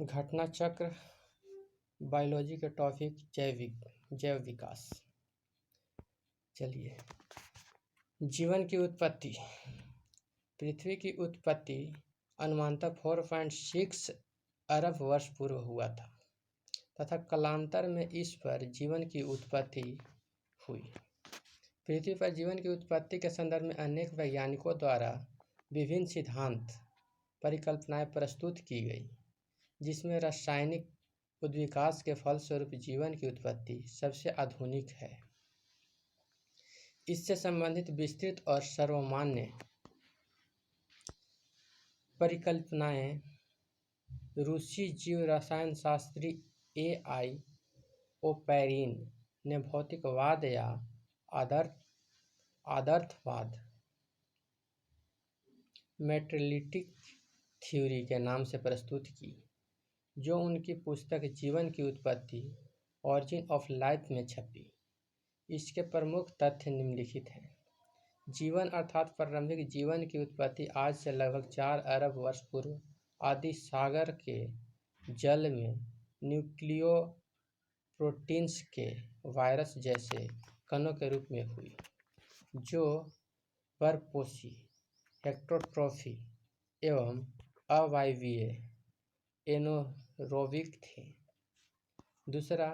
घटना चक्र बायोलॉजी के टॉपिक जैव विकास। चलिए, जीवन की उत्पत्ति। पृथ्वी की उत्पत्ति अनुमानतः 4.6 अरब वर्ष पूर्व हुआ था तथा कालांतर में इस पर जीवन की उत्पत्ति हुई। पृथ्वी पर जीवन की उत्पत्ति के संदर्भ में अनेक वैज्ञानिकों द्वारा विभिन्न सिद्धांत परिकल्पनाएं प्रस्तुत की गई, जिसमें रासायनिक उद्विकास के फलस्वरूप जीवन की उत्पत्ति सबसे आधुनिक है। इससे संबंधित विस्तृत और सर्वमान्य परिकल्पनाएं रूसी जीव रसायन शास्त्री A.I. ओपैरिन ने भौतिकवाद या आदर्थवाद मेटेरियलिस्टिक थ्योरी के नाम से प्रस्तुत की, जो उनकी पुस्तक जीवन की उत्पत्ति ऑरिजिन ऑफ लाइफ में छपी। इसके प्रमुख तथ्य निम्नलिखित हैं। जीवन अर्थात प्रारंभिक जीवन की उत्पत्ति आज से लगभग 4 अरब वर्ष पूर्व आदि सागर के जल में न्यूक्लियो प्रोटीन्स के वायरस जैसे कणों के रूप में हुई, जो परपोषी, हेटेरोट्रॉफी एवं अवायवीय एनारोबिक थे। दूसरा,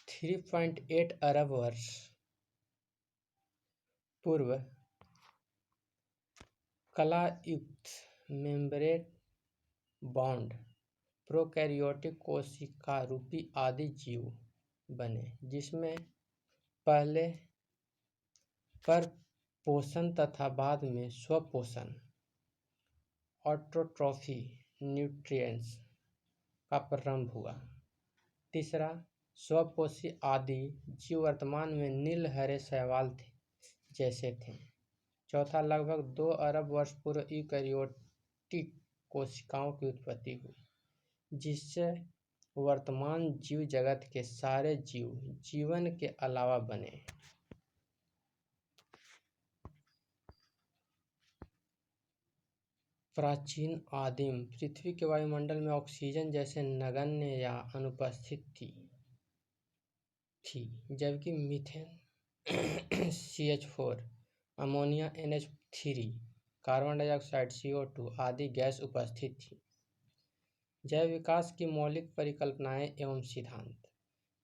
3.8 अरब वर्ष पूर्व कलायुक्त मेम्ब्रेन बाउंड प्रोकैरियोटिक कोशिका रूपी आदि जीव बने, जिसमें पहले परपोषण तथा बाद में स्वपोषण ऑटोट्रॉफी न्यूट्रिएंट्स का प्रारंभ हुआ। तीसरा, स्वपोषी आदि जीव वर्तमान में नील हरे शैवाल जैसे थे। चौथा, लगभग 2 अरब वर्ष पूर्व यूकैरियोटिक कोशिकाओं की उत्पत्ति हुई, जिससे वर्तमान जीव जगत के सारे जीव जीवन के अलावा बने। प्राचीन आदिम पृथ्वी के वायुमंडल में ऑक्सीजन जैसे नगण्य या अनुपस्थित थी, जबकि methane CH4, ammonia NH3, carbon dioxide CO2 आदि गैस उपस्थित थी। जैव विकास की मौलिक परिकल्पनाएं एवं सिद्धांत।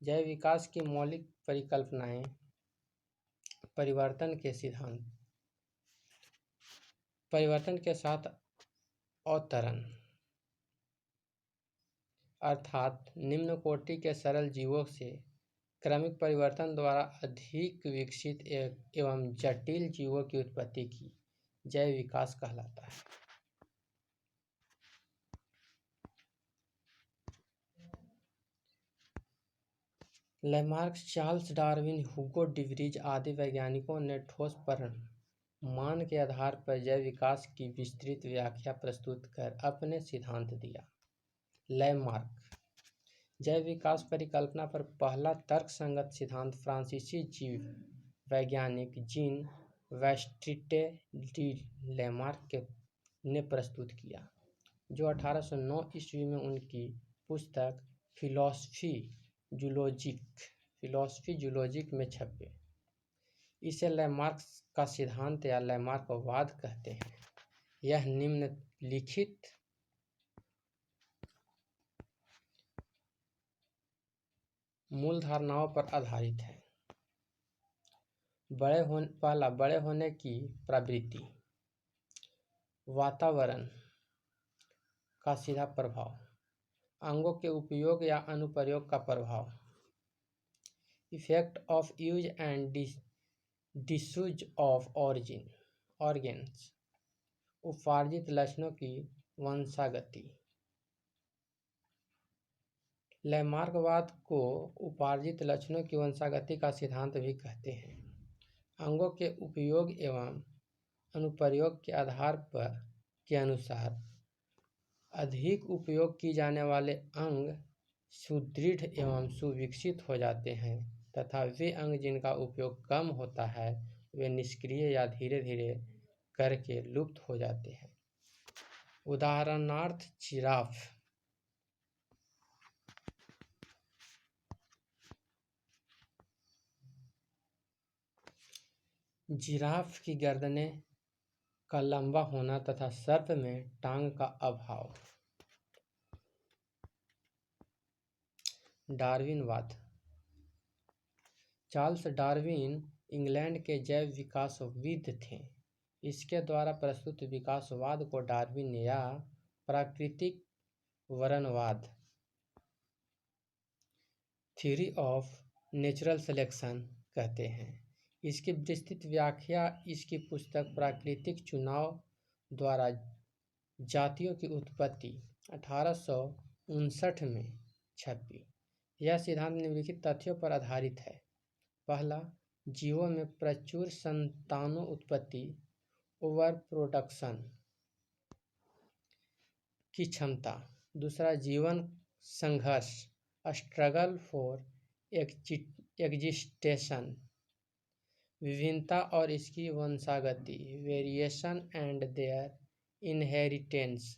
जैव विकास की मौलिक परिकल्पनाएं परिवर्तन के साथ अवतरण अर्थात निम्न कोटि के सरल जीवों से क्रमिक परिवर्तन द्वारा अधिक विकसित एवं जटिल जीवों की उत्पत्ति की जैव विकास कहलाता है। लैमार्क, चार्ल्स डार्विन, ह्यूगो डिवरीज आदि वैज्ञानिकों ने ठोस प्रमाण के आधार पर जैव विकास की विस्तृत व्याख्या प्रस्तुत कर अपने सिद्धांत दिया। लैमार्क जैव विकास परिकल्पना पर पहला तर्कसंगत सिद्धांत फ्रांसीसी जीव वैज्ञानिक जीन बैप्टिस्ट डी लैमार्क ने प्रस्तुत किया, जो 1809 ईस्वी में उनकी पुस्तक फिलॉसफी जूलॉजिक में छपे। इसे लैमार्क का सिद्धांत या लैमार्कवाद कहते हैं। यह निम्नलिखित मूल धारणाओं पर आधारित है। पहला, बड़े होने की प्रवृत्ति। वातावरण का सीधा प्रभाव। अंगों के उपयोग या अनुप्रयोग का प्रभाव। Effect of use and disuse of organs. उपार्जित लक्षणों की वंशागति। लैमार्कवाद को उपार्जित लक्षणों की वंशागति का सिद्धांत भी कहते हैं। अंगों के उपयोग एवं अनुप्रयोग के आधार पर के अनुसार अधिक उपयोग की जाने वाले अंग सुदृढ़ एवं सुविकसित हो जाते हैं तथा वे अंग जिनका उपयोग कम होता है वे निष्क्रिय या धीरे धीरे करके लुप्त हो जाते हैं। उदाहरणार्थ जिराफ। जिराफ की गर्दनें का लंबा होना तथा सर्प में टांग का अभाव। डार्विनवाद। चार्ल्स डार्विन इंग्लैंड के जैव विकासविद थे। इसके द्वारा प्रस्तुत विकासवाद को डार्विन या प्राकृतिक वर्णवाद थ्योरी ऑफ नेचुरल सिलेक्शन कहते हैं। इसकी विस्तृत व्याख्या इसकी पुस्तक प्राकृतिक चुनाव द्वारा जातियों की उत्पत्ति 1859 में छपी। यह सिद्धांत निम्नलिखित तथ्यों पर आधारित है। पहला, जीवों में प्रचुर संतानोत्पत्ति ओवर प्रोडक्शन की क्षमता। दूसरा, जीवन संघर्ष स्ट्रगल फॉर एग्जिस्टेशन, विभिन्नता और इसकी वंशागति वेरिएशन एंड देयर इनहेरिटेंस।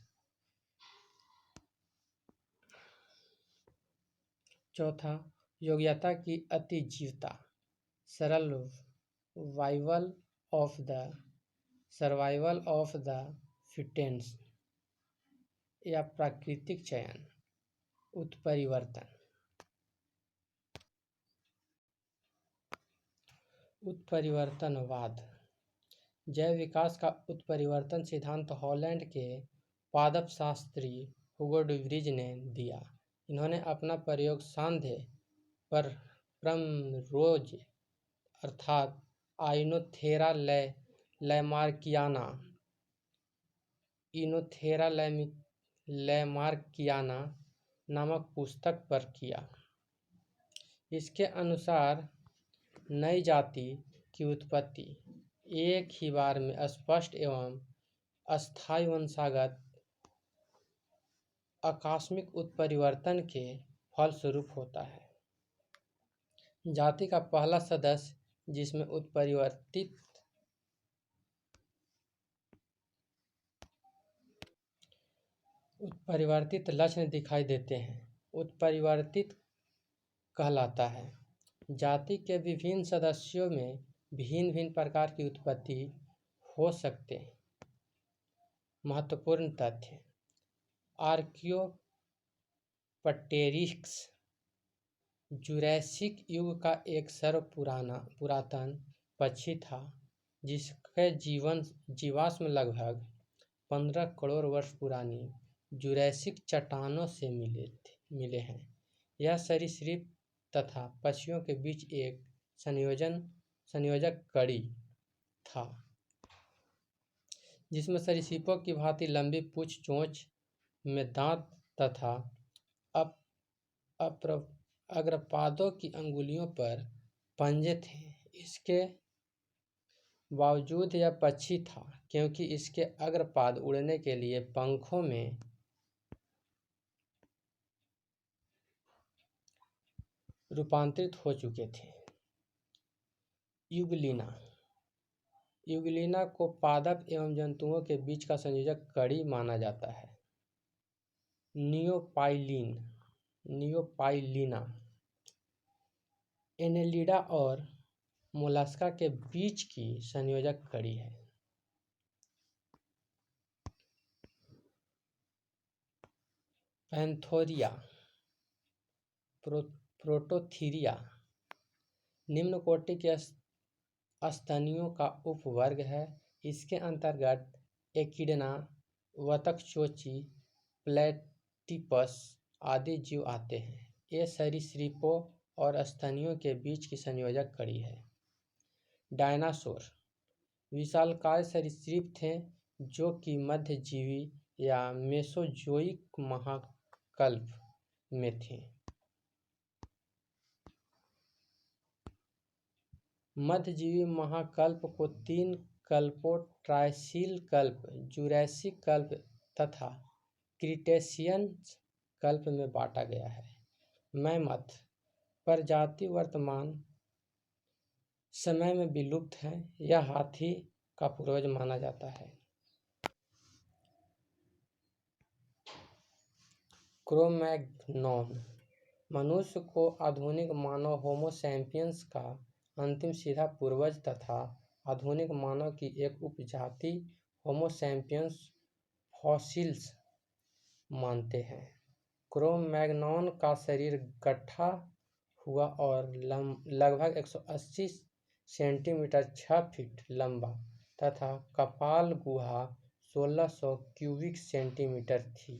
चौथा, योग्यता की अतिजीवता सर्वाइवल ऑफ द फिटेंस या प्राकृतिक चयन उत्परिवर्तन। उत्परिवर्तनवाद। जैव विकास का उत्परिवर्तन सिद्धांत हॉलैंड के पादप शास्त्री हुगो डू व्रीज ने दिया। इन्होंने अपना प्रयोग सांध्य पर प्राइमरोज अर्थात आइनोथेरा लैमार्कियाना नामक पुस्तक पर किया। इसके अनुसार नई जाति की उत्पत्ति एक ही बार में स्पष्ट एवं अस्थायी वंशागत आकस्मिक उत्परिवर्तन के फलस्वरूप होता है। जाति का पहला सदस्य जिसमें उत्परिवर्तित लक्षण दिखाई देते हैं उत्परिवर्तित कहलाता है। जाति के विभिन्न सदस्यों में भिन्न भिन्न प्रकार की उत्पत्ति हो सकते हैं। महत्वपूर्ण तथ्य: आर्कियोप्टेरिक्स जुरैसिक युग का एक पुरातन पक्षी था जिसके जीवाश्म लगभग 15 करोड़ वर्ष पुरानी जुरैसिक चट्टानों से मिले हैं। यह सरीसृप तथा पक्षियों के बीच एक संयोजक कड़ी था जिसमें सरीसृपों की भांति लंबी पूंछ, चोंच में दांत तथा अग्रपादों की अंगुलियों पर पंजे थे। इसके बावजूद यह पक्षी था क्योंकि इसके अग्रपाद उड़ने के लिए पंखों में रूपांतरित हो चुके थे। युगलिना को पादप एवं जंतुओं के बीच का संयोजक कड़ी माना जाता है। नियोपाइलिना एनेलिडा और मोलस्का के बीच की संयोजक कड़ी है। पैंथोरिया प्रोटोथीरिया निम्न कोटि के स्तनियों का उपवर्ग है। इसके अंतर्गत एकिडना, वतकचोची, प्लेटिपस आदि जीव आते हैं। ये सरीसृपों और स्तनियों के बीच की संयोजक कड़ी है। डायनासोर विशालकाय सरीसृप थे जो कि मध्यजीवी या मेसोजोइक महाकल्प में थे। मध्यजीवी महाकल्प को 3 कल्पों ट्राइसील कल्प, जुरैसिक कल्प तथा क्रीटेशियन कल्प में बांटा गया है। मैमथ प्रजाति वर्तमान समय में विलुप्त है। यह हाथी का पूर्वज माना जाता है। क्रो-मैग्नोन मनुष्य को आधुनिक मानव होमो सैपियंस का अंतिम सीधा पूर्वज तथा आधुनिक मानव की एक उपजाति होमो सैपियंस फॉसिल्स मानते हैं। क्रो-मैग्नोन का शरीर गट्ठा हुआ और लगभग 180 सेंटीमीटर 6 फीट लंबा तथा कपाल गुहा 1600 क्यूबिक सेंटीमीटर थी।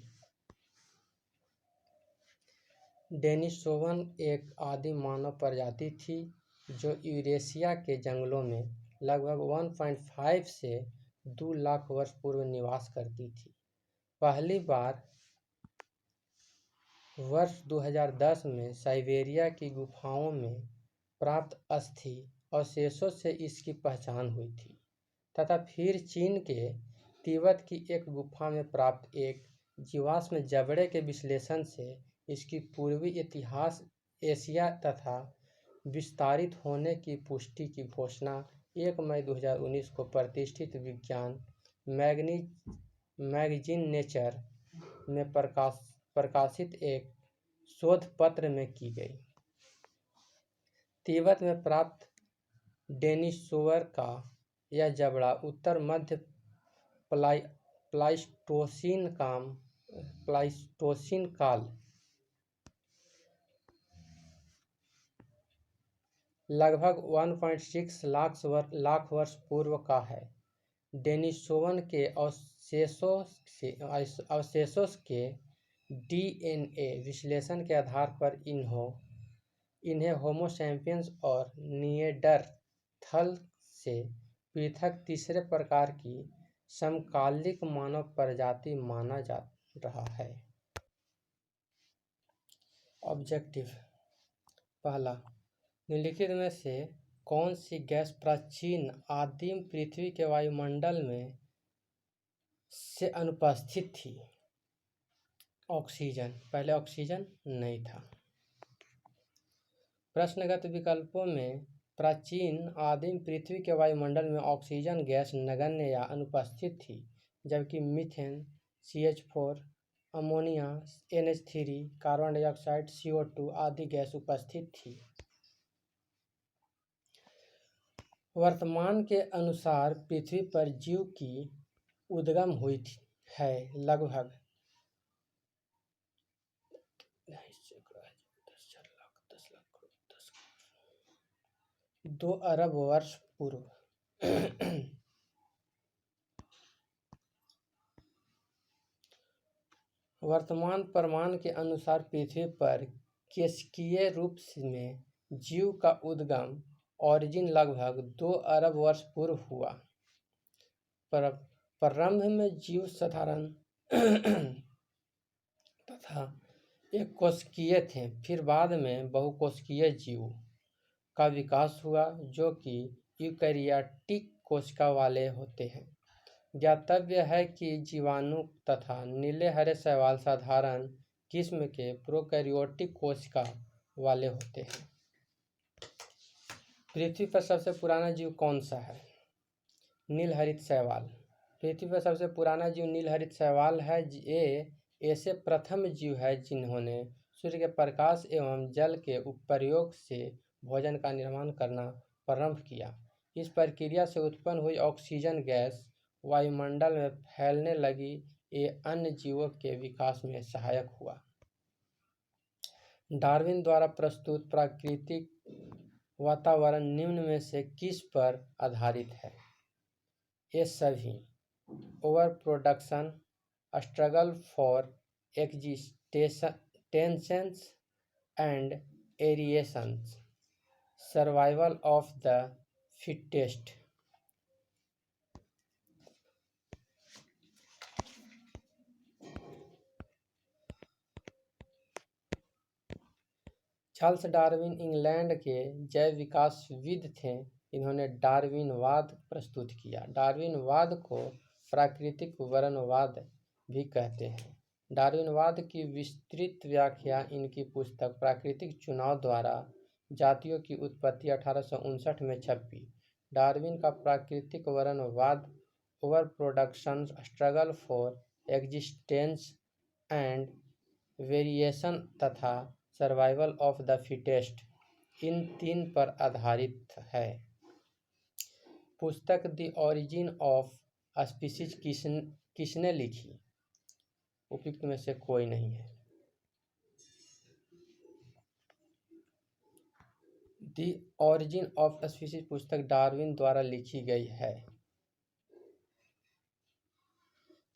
डेनिसोवन एक आदि मानव प्रजाति थी जो यूरेशिया के जंगलों में लगभग 1.5 से 2 लाख वर्ष पूर्व निवास करती थी। पहली बार वर्ष 2010 में साइबेरिया की गुफाओं में प्राप्त अस्थि अवशेषों से इसकी पहचान हुई थी तथा फिर चीन के तिब्बत की एक गुफा में प्राप्त एक जीवाश्म जबड़े के विश्लेषण से इसकी पूर्वी इतिहास एशिया तथा विस्तारित होने की पुष्टि की घोषणा 1 मई 2019 को प्रतिष्ठित विज्ञान मैगजीन नेचर में प्रकाशित एक शोध पत्र में की गई। तिब्बत में प्राप्त डेनिसोवर का यह जबड़ा उत्तर मध्य प्लाइस्टोसीन काल लगभग 1.6 लाख वर्ष पूर्व का है। डेनिसोवन के अवशेषों के डीएनए विश्लेषण के आधार पर इन्हें होमो सैपियंस और निएंडरथल से पृथक तीसरे प्रकार की समकालिक मानव प्रजाति माना जा रहा है। ऑब्जेक्टिव पहला, निम्नलिखित में से कौन सी गैस प्राचीन आदिम पृथ्वी के वायुमंडल में से अनुपस्थित थी? ऑक्सीजन। पहले ऑक्सीजन नहीं था। प्रश्नगत विकल्पों में प्राचीन आदिम पृथ्वी के वायुमंडल में ऑक्सीजन गैस नगण्य या अनुपस्थित थी, जबकि methane, CH4, ammonia, NH3, carbon dioxide, CO2 आदि गैस उपस्थित थी। वर्तमान के अनुसार पृथ्वी पर जीव की उद्गम हुई है लगभग 2 अरब वर्ष पूर्व। वर्तमान प्रमाण के अनुसार पृथ्वी पर केशिकीय रूप में जीव का उद्गम ओरिजिन लगभग 2 अरब वर्ष पूर्व हुआ। प्रारंभ में जीव साधारण तथा एक कोशिकीय थे, फिर बाद में बहुकोशिकीय जीव का विकास हुआ जो कि यूकैरियोटिक कोशिका वाले होते हैं। ज्ञातव्य है कि जीवाणु तथा नीले हरे शैवाल साधारण किस्म के प्रोकैरियोटिक कोशिका वाले होते हैं। पृथ्वी पर सबसे पुराना जीव कौन सा है? नीलहरित शैवाल। पृथ्वी पर सबसे पुराना जीव नीलहरित शैवाल है। ये ऐसे प्रथम जीव है जिन्होंने सूर्य के प्रकाश एवं जल के प्रयोग से भोजन का निर्माण करना प्रारंभ किया। इस प्रक्रिया से उत्पन्न हुई ऑक्सीजन गैस वायुमंडल में फैलने लगी। ये अन्य जीवों के विकास में सहायक हुआ। डार्विन द्वारा प्रस्तुत प्राकृतिक वातावरण निम्न में से किस पर आधारित है? ये सभी: over production, struggle for existence and variations, survival of the fittest. Charles Darwin England के जैव विकासविद थे। इन्होंने डार्विनवाद प्रस्तुत किया। डार्विनवाद को प्राकृतिक वर्णवाद भी कहते हैं। डार्विनवाद की विस्तृत व्याख्या इनकी पुस्तक प्राकृतिक चुनाव द्वारा जातियों की उत्पत्ति 1859 में छपी। डार्विन का प्राकृतिक वर्णवाद over production, struggle for existence and variation तथा सर्वाइवल ऑफ द फिटेस्ट, इन 3 पर आधारित है। पुस्तक द ओरिजिन ऑफ स्पीसीज किसने लिखी? उपयुक्त में से कोई नहीं है। द ओरिजिन ऑफ स्पीसीज पुस्तक डार्विन द्वारा लिखी गई है।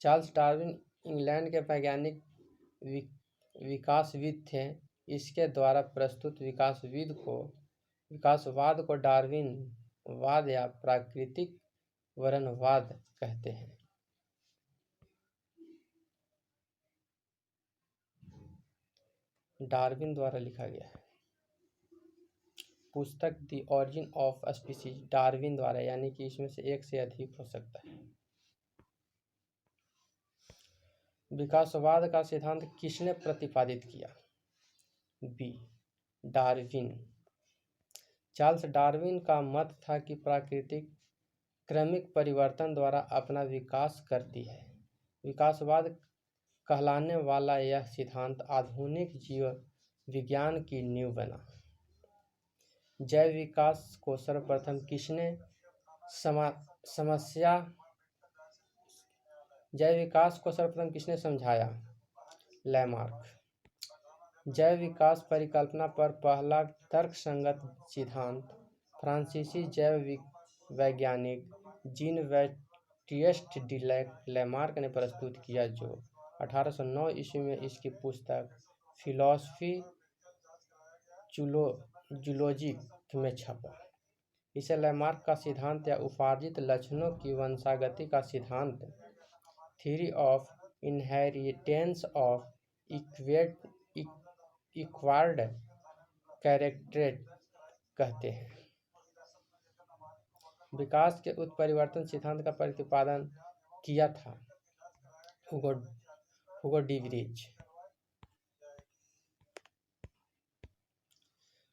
चार्ल्स डार्विन इंग्लैंड के वैज्ञानिक विकासविद थे। इसके द्वारा प्रस्तुत विकासवाद को डार्विन वाद या प्राकृतिक वर्णवाद कहते हैं। डार्विन द्वारा लिखा गया है। पुस्तक the origin of species Darwin द्वारा, यानी कि इसमें से एक से अधिक हो सकता है। विकासवाद का सिद्धांत किसने प्रतिपादित किया? B, Darwin. चार्ल्स डार्विन का मत था कि प्रकृति क्रमिक परिवर्तन द्वारा अपना विकास करती है। विकासवाद कहलाने वाला यह सिद्धांत आधुनिक जीव विज्ञान की नींव बना। जैव विकास को सर्वप्रथम किसने समझाया? लैमार्क। जैव विकास परिकल्पना पर पहला तर्कसंगत सिद्धांत फ्रांसीसी जैव वैज्ञानिक जीन बैप्टिस्ट डी लैमार्क ने प्रस्तुत किया, जो 1809 ईस्वी में इसकी पुस्तक फिलॉसफी जूलॉजी में छपा। इसे लैमार्क का सिद्धांत या उपार्जित लक्षणों की वंशागति का सिद्धांत, theory of inheritance of acquired character कहते हैं। विकास के उत्परिवर्तन सिद्धांत का प्रतिपादन किया था हुगो डिवरीज।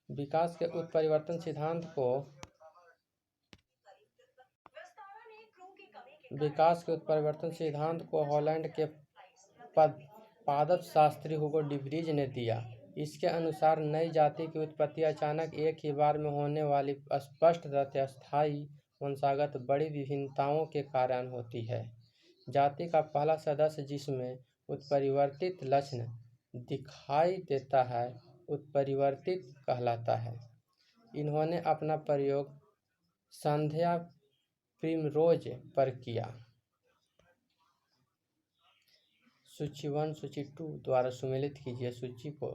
विकास के उत्परिवर्तन सिद्धांत को हॉलैंड के पादप शास्त्री हुगो डिवरीज ने दिया। इसके अनुसार नई जाति की उत्पत्ति अचानक एक ही बार में होने वाली स्पष्ट तथा स्थायी वंशागत बड़ी विभिन्नताओं के कारण होती है। जाति का पहला सदस्य जिसमें उत्परिवर्तित लक्षण दिखाई देता है उत्परिवर्तित कहलाता है। इन्होंने अपना प्रयोग संध्या प्रिमरोज पर किया। सूची 1 सूची 2 द्वारा सुमेलित कीजिए। सूची को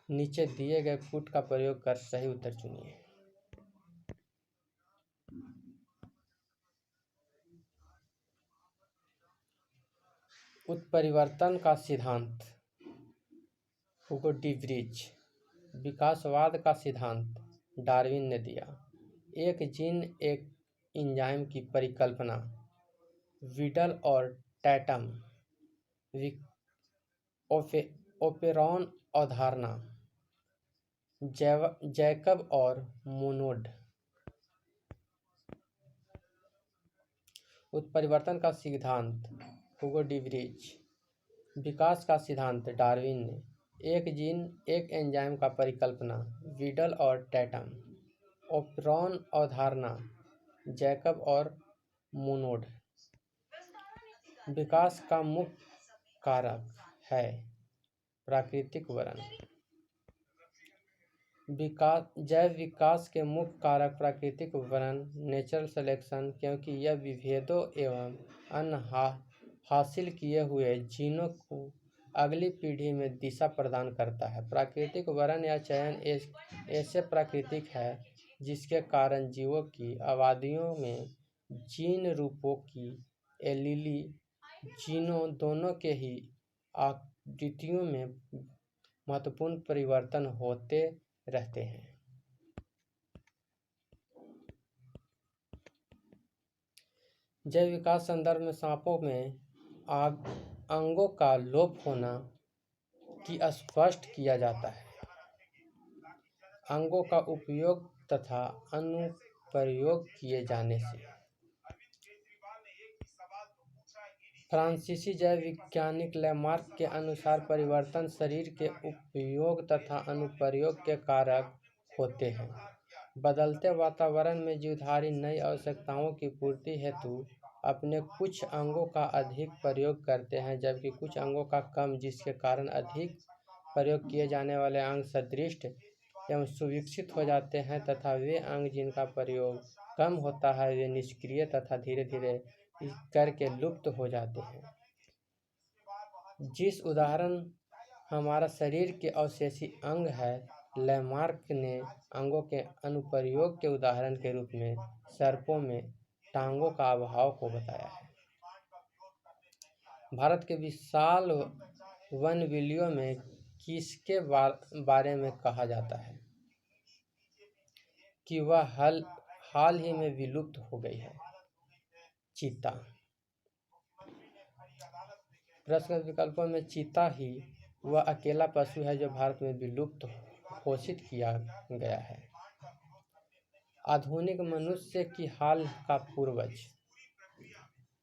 नीचे दिए गए पुट का प्रयोग कर सही उत्तर चुनिए। उत्परिवर्तन का सिद्धांत हुगो डिवरीज। विकासवाद का सिद्धांत डार्विन ने दिया। एक जीन एक एंजाइम की परिकल्पना वीडल और टैटम। ओपेरॉन अवधारणा जैकब और मोनोड। उत्परिवर्तन का सिद्धांत हुगो डिवरीज। विकास का सिद्धांत डार्विन ने। एक जीन एक एंजाइम का परिकल्पना वीडल और टैटम। ओपेरॉन अवधारणा जैकब और मोनोड। विकास का मुख्य कारक है प्राकृतिक वर्ण। जैव विकास के मुख्य कारक प्राकृतिक वर्ण नेचुरल सिलेक्शन, क्योंकि यह विभेदों एवं अन्य हासिल किए हुए जीनों को अगली पीढ़ी में दिशा प्रदान करता है। प्राकृतिक वर्ण या चयन ऐसे प्राकृतिक है जिसके कारण जीवों की आबादियों में जीन रूपों की एलीली जीनों दोनों के ही आकृतियों में महत्वपूर्ण परिवर्तन होते रहते हैं। जैव विकास संदर्भ में सांपों में अंगों का लोप होना की स्पष्ट किया जाता है। अंगों का उपयोग तथा प्रयोग किए जाने से। फ्रांसीसी जैव वैज्ञानिक लैमार्क के अनुसार परिवर्तन शरीर के उपयोग तथा अनुप्रयोग के कारक होते हैं। बदलते वातावरण में जीवधारी नई आवश्यकताओं की पूर्ति हेतु अपने कुछ अंगों का अधिक प्रयोग करते हैं, जबकि कुछ अंगों का कम, जिसके कारण अधिक प्रयोग किए जाने वाले अंग सदृढ़ एवं सुविकसित हो जाते हैं तथा वे अंग जिनका प्रयोग कम होता है वे निष्क्रिय तथा धीरे धीरे करके लुप्त हो जाते हैं। जिस उदाहरण हमारा शरीर के अवशेषी अंग है, लैमार्क ने अंगों के अनुप्रयोग के उदाहरण के रूप में सर्पों में टांगों का अभाव को बताया है। भारत के विशाल वनविलियों में किसके बारे में कहा जाता है कि वह हाल ही में विलुप्त हो गई है? चीता। प्रश्न विकल्पों में चीता ही वह अकेला पशु है जो भारत में विलुप्त घोषित किया गया है। आधुनिक मनुष्य की हाल का पूर्वज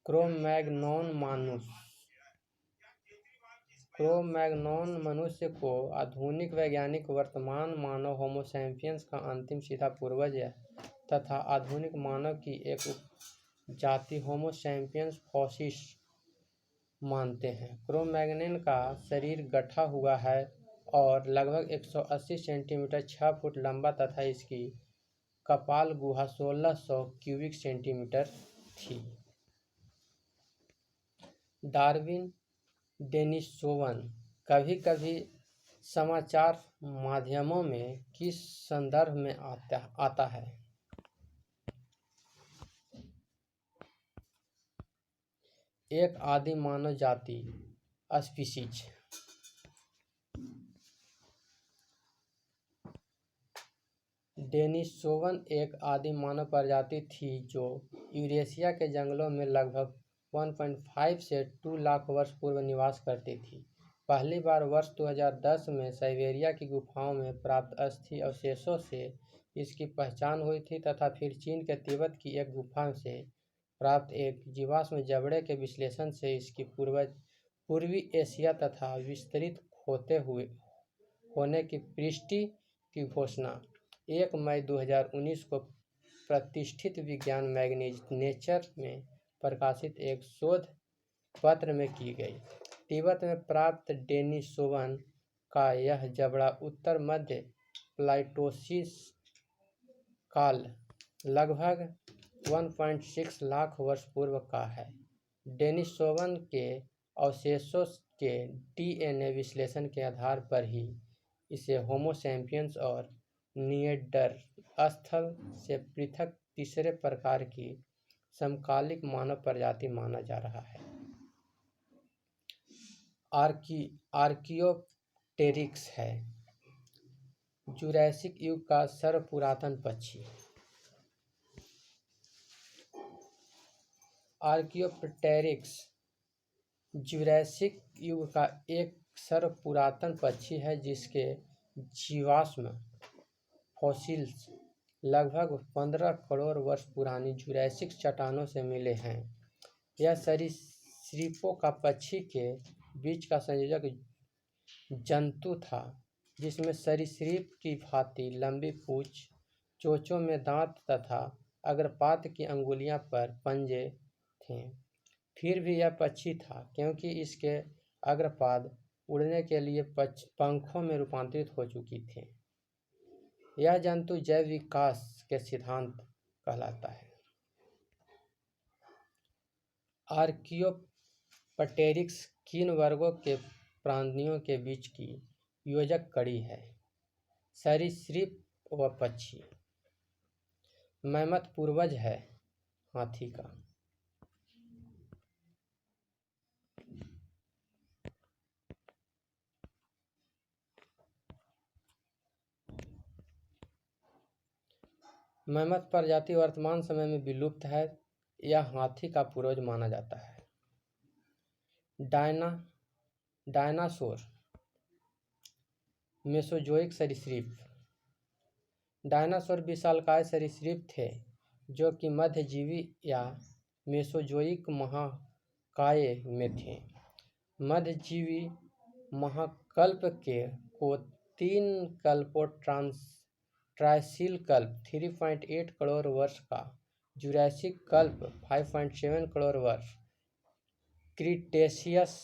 क्रो-मैग्नोन मानुस। क्रो-मैग्नोन मनुष्य को आधुनिक वैज्ञानिक वर्तमान मानव होमो सैपियंस का अंतिम सीधा पूर्वज है तथा आधुनिक मानव की एक उपजाति होमो सैपियंस फॉसिस मानते हैं। क्रो-मैग्नोन का शरीर गठा हुआ है और लगभग 180 सेंटीमीटर 6 फुट लंबा तथा इसकी कपाल गुहा 1600 क्यूबिक सेंटीमीटर थी। डार्विन डेनिसोवन कभी कभी समाचार माध्यमों में किस संदर्भ में आता है? एक आदि मानव जाति स्पीशीज। डेनिसोवन एक आदि मानव प्रजाति थी जो यूरेशिया के जंगलों में लगभग 1.5 से 2 लाख वर्ष पूर्व निवास करती थी। पहली बार वर्ष 2010 में साइबेरिया की गुफाओं में प्राप्त अस्थि अवशेषों से इसकी पहचान हुई थी तथा फिर चीन के तिब्बत की एक गुफा से प्राप्त एक जीवाश्म जबड़े के विश्लेषण से इसकी पूर्वी एशिया तथा विस्तृत होने की पुष्टि की घोषणा 1 मई 2019 को प्रतिष्ठित विज्ञान मैगजीन नेचर में प्रकाशित एक शोध पत्र में की गई। तिब्बत में प्राप्त डेनिसोवन का यह जबड़ा उत्तर मध्य प्लाइटोसिस काल लगभग 1.6 लाख वर्ष पूर्व का है। डेनिसोवन के अवशेषों के डीएनए विश्लेषण के आधार पर ही इसे होमो सैपियंस और निएंडरथल से पृथक तीसरे प्रकार की समकालिक मानव प्रजाति माना जा रहा है। आर्कियोप्टेरिक्स है जुरैसिक युग का सर्वपुरातन पक्षी। आर्कियोप्टेरिक्स जुरैसिक युग का एक सर्वपुरातन पक्षी है जिसके जीवाश्म फॉसिल्स लगभग 15 करोड़ वर्ष पुरानी जुरैसिक चट्टानों से मिले हैं। यह सरीसृपों का पक्षी के बीच का संयोजक जंतु था जिसमें सरीसृप की भांति लंबी पूंछ, चोंचों में दांत तथा अग्रपाद की अंगुलियों पर पंजे थे। फिर भी यह पक्षी था क्योंकि इसके अग्रपाद उड़ने के लिए पंखों में रूपांतरित हो चुकी थे। यह जंतु जैव विकास के सिद्धांत कहलाता है। आर्कियोप्टेरिक्स किन वर्गों के प्राणियों के बीच की योजक कड़ी है? सरीसृप व पक्षी। मैमथ पूर्वज है हाथी का। मैमथ प्रजाति वर्तमान समय में विलुप्त है। यह हाथी का पूर्वज माना जाता है। डायनासोर मेसोजोइक सरीसृप। डायनासोर विशालकाय सरीसृप थे जो कि मध्यजीवी या मेसोजोइक महाकाय में थे। मध्यजीवी महाकल्प को 3 कल्पों ट्रायसील कल्प 3.8 करोड़ वर्ष का, जुरासिक कल्प 5.7 करोड़ वर्ष, क्रीटेशियस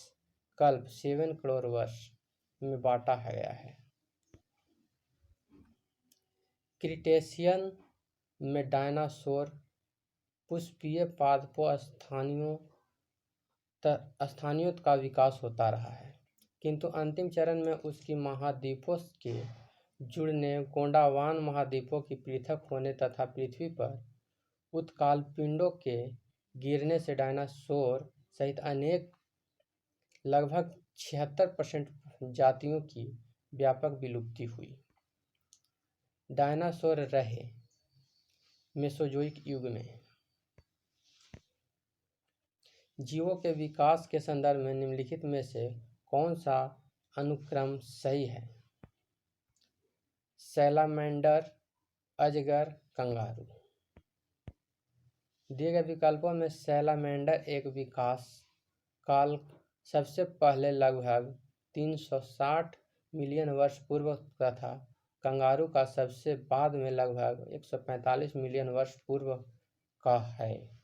कल्प 7 करोड़ वर्ष में बांटा गया है। क्रीटेशियन में डायनासोर पुष्पीय पादपों स्थानियों का विकास होता रहा है, किंतु अंतिम चरण में उसकी महाद्वीपों के जुड़ने, गोंडावान महाद्वीपों की पृथक होने तथा पृथ्वी पर उत्कालपिंडों के गिरने से डायनासोर सहित अनेक लगभग 76% जातियों की व्यापक विलुप्ति हुई। डायनासोर रहे मेसोजोइक युग में। जीवों के विकास के संदर्भ में निम्नलिखित में से कौन सा अनुक्रम सही है? सैलामेंडर, अजगर, कंगारू। दिए गए विकल्पों में सैलामेंडर एक विकास काल सबसे पहले लगभग 360 मिलियन वर्ष पूर्व का था। कंगारू का सबसे बाद में लगभग 145 मिलियन वर्ष पूर्व का है।